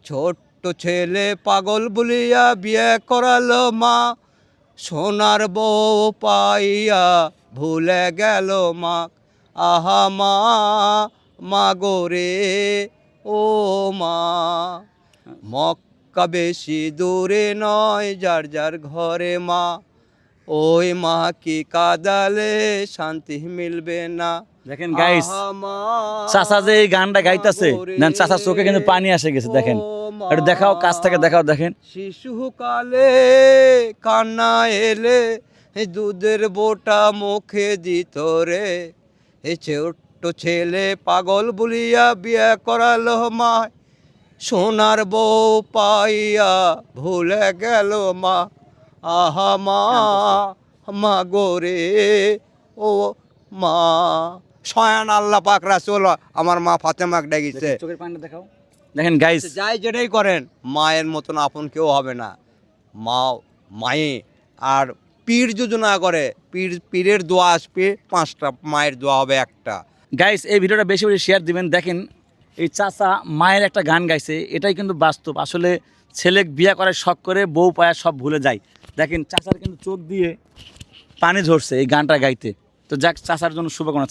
ছোট্ট ছেলে পাগল বলিয়া বিয়ে করালো মা, সোনার বউ পাইয়া ভুলে গেল মা। আহা মা, মা গোরে ও মা। মক্কা বেশি দূরে নয়, যার যার ঘরে মা। ওই মা কি কাদালে শান্তি মিলবে না। দেখেন গাইস, আহা মা, চাচা যে এই গানটা গাইতেছে, দেন চাচার চোখে কিন্তু পানি এসে গেছে। দেখেন, একটু দেখাও, কাছ থেকে দেখাও। দেখেন শিশুকালে কান্না এলে দুধের বোটা মুখে দিত রে। এ ছোট্ট ছেলে পাগল বলিয়া বিয়ে করালো মা, সোনার বউ পাইয়া ভুলে গেল মা। আহা মা, মা গোরে ও মা। স্বয়ং আল্লাহ পাক রাসূল আমার মা ফাতেমাকে ডাকিছে। চোখের পানিটা দেখাও। দেখেন গাইস, যাই যেটাই করেন, মায়ের মতন আপন কেউ হবে না। মা মায়ে আর পীর যোজনা করে, পীরের দোয়া আসবে 5টা, মায়ের দোয়া হবে একটা। গাইস এই ভিডিওটা বেশি বেশি শেয়ার দিবেন। দেখেন এই চাচা মায়ের একটা গান গাইছে, এটাই কিন্তু বাস্তব। আসলে ছেলে বিয়ে করার শখ করে বউ পায়া সব ভুলে যায়। দেখেন চাচার কিন্তু চোখ দিয়ে পানি ঝরছে এই গানটা গাইতে। তো যাক, চাচার জন্য শুভকামনা।